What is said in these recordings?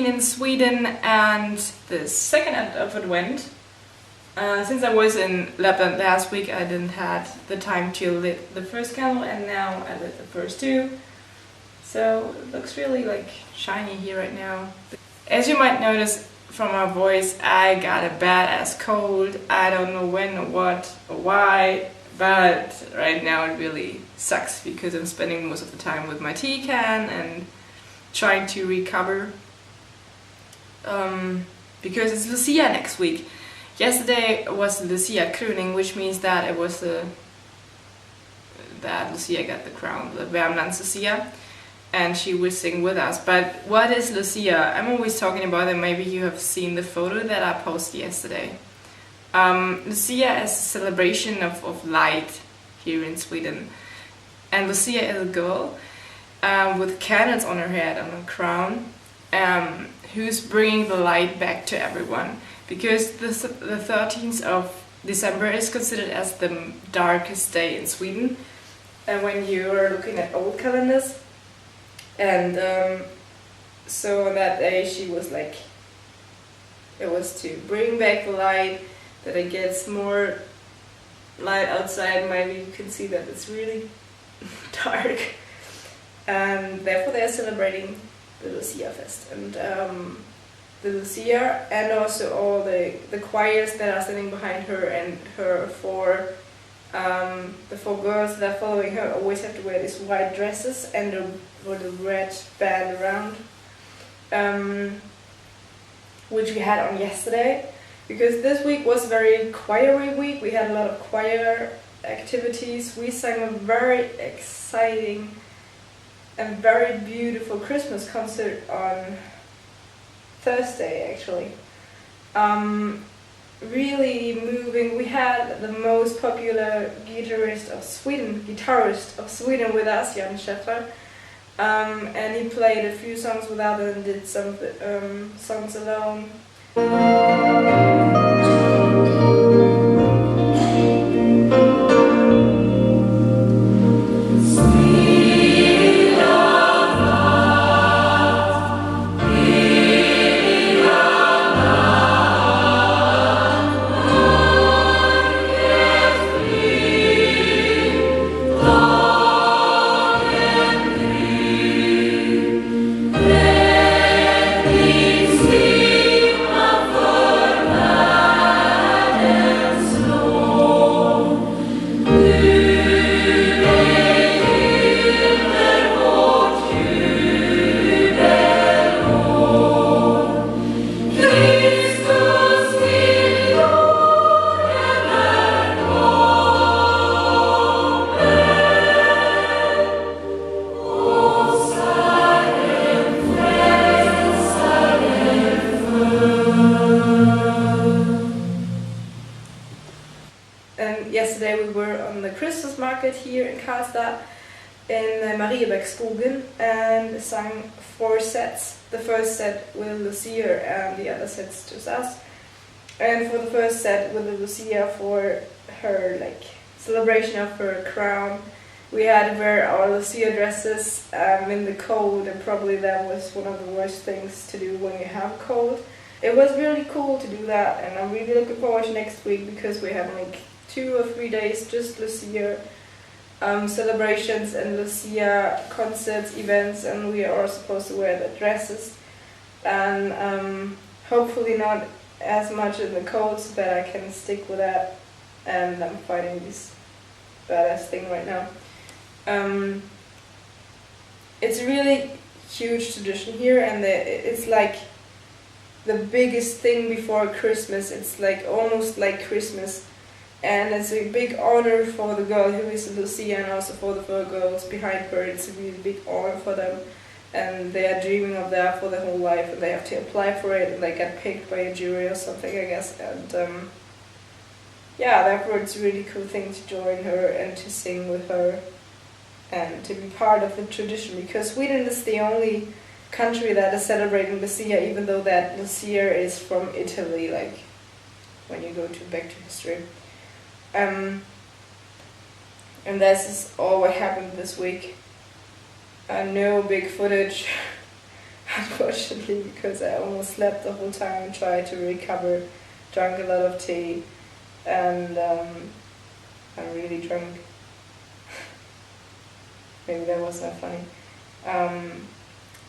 been in Sweden and the second of Advent. Since I was in Lapland last week, I didn't have the time to lit the first candle, and now I lit the first two. So it looks really like shiny here right now. As you might notice from our voice, I got a badass cold. I don't know when or what or why, but right now it really sucks because I'm spending most of the time with my tea can and trying to recover. Because it's Lucia next week. Yesterday was Lucia crowning, which means that it was that Lucia got the crown, the Värmlands Lucia, and she will sing with us. But what is Lucia? I'm always talking about it. Maybe you have seen the photo that I posted yesterday. Lucia is a celebration of light here in Sweden, and Lucia is a girl with candles on her head, on her crown, who's bringing the light back to everyone. Because the 13th of December is considered as the darkest day in Sweden, and when you are looking at old calendars, and so that day she was like, it was to bring back the light, that it gets more light outside. Maybe you can see that it's really dark, and therefore they are celebrating the Lucia Fest. And the Lucia, and also all the choirs that are standing behind her, and her the four girls that are following her always have to wear these white dresses and with a red band around, which we had on yesterday, because this week was a very choiry week. We had a lot of choir activities. We sang a very exciting and very beautiful Christmas concert on Thursday, actually. Really moving. We had the most popular guitarist of Sweden with us, Jan Schäfer, and he played a few songs with others and did some songs alone. Yesterday we were on the Christmas market here in Karlstad in Mariebergsskogen and sang 4 sets. The first set with Lucia and the other sets just us. And for the first set with Lucia, for her celebration of her crown, we had to wear our Lucia dresses in the cold, and probably that was one of the worst things to do when you have cold. It was really cool to do that, and I'm really looking forward to next week, because we have 2 or 3 days just Lucia celebrations and Lucia concerts, events, and we are all supposed to wear the dresses, and hopefully not as much in the cold, so that I can stick with that. And I'm fighting this badass thing right now. It's a really huge tradition here, and it's like the biggest thing before Christmas. It's almost like Christmas. And it's a big honor for the girl who is Lucia, and also for the 4 girls behind her. It's a really big honor for them, and they are dreaming of that for their whole life, and they have to apply for it, and they get picked by a jury or something, I guess. And yeah, therefore it's a really cool thing to join her and to sing with her and to be part of the tradition, because Sweden is the only country that is celebrating Lucia, even though that Lucia is from Italy, when you go back to history. And this is all what happened this week. No big footage. unfortunately, because I almost slept the whole time and tried to recover, drank a lot of tea, and I'm really drunk. Maybe that was not funny.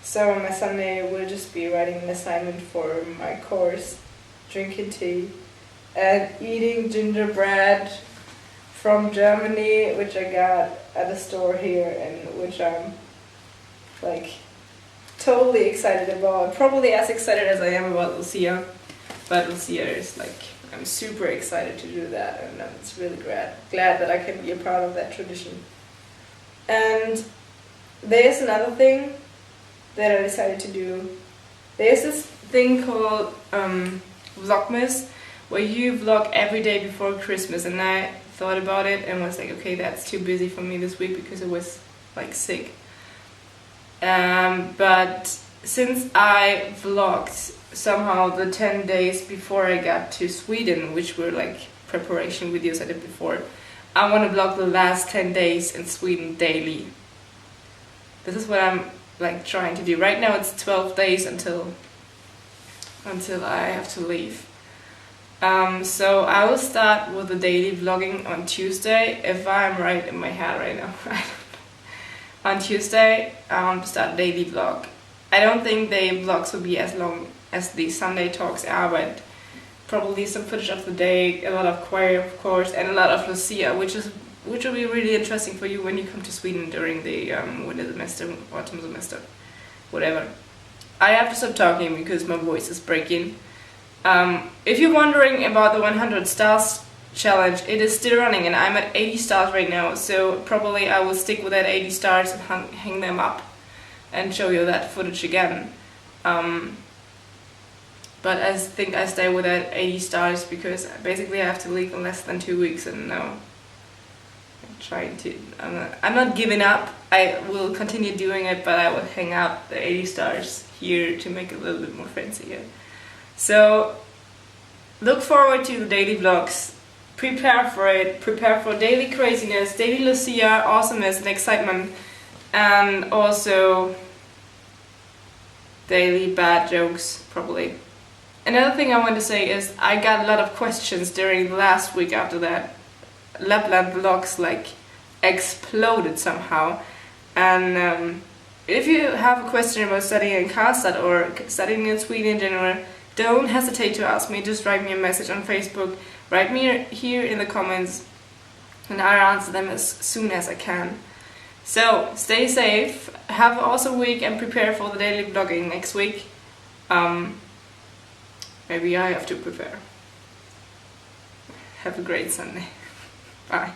So on my Sunday will just be writing an assignment for my course, drinking tea, and eating gingerbread from Germany, which I got at a store here, and which I'm like totally excited about. Probably as excited as I am about Lucia, but Lucia is like, I'm super excited to do that, and it's really glad that I can be a part of that tradition. And there's another thing that I decided to do. There's this thing called Vlogmas, where you vlog every day before Christmas, and I thought about it and was like, okay, that's too busy for me this week because I was like sick. But since I vlogged somehow the 10 days before I got to Sweden, which were like preparation videos I did before, I want to vlog the last 10 days in Sweden daily. This is what I'm like trying to do. Right now it's 12 days until I have to leave. So I will start with the daily vlogging on Tuesday, if I'm right in my head right now. I don't know. On Tuesday, I want to start a daily vlog. I don't think the vlogs will be as long as the Sunday talks are, but probably some footage of the day, a lot of choir of course, and a lot of Lucia, which will be really interesting for you when you come to Sweden during the winter semester, autumn semester, whatever. I have to stop talking because my voice is breaking. If you're wondering about the 100 stars challenge, it is still running and I'm at 80 stars right now, so probably I will stick with that 80 stars and hang them up and show you that footage again. But I think I stay with that 80 stars because basically I have to leave in less than 2 weeks, and now I'm not giving up. I will continue doing it, but I will hang out the 80 stars here to make it a little bit more fancier. So look forward to the daily vlogs. Prepare for it. Prepare for daily craziness, daily Lucia, awesomeness and excitement, and also daily bad jokes, probably. Another thing I want to say is I got a lot of questions during the last week after that. Lapland vlogs like exploded somehow, and if you have a question about studying in Karlstad or studying in Sweden in general, don't hesitate to ask me. Just write me a message on Facebook, write me here in the comments, and I'll answer them as soon as I can. So stay safe, have an awesome week, and prepare for the daily vlogging next week. Maybe I have to prepare. Have a great Sunday. Bye.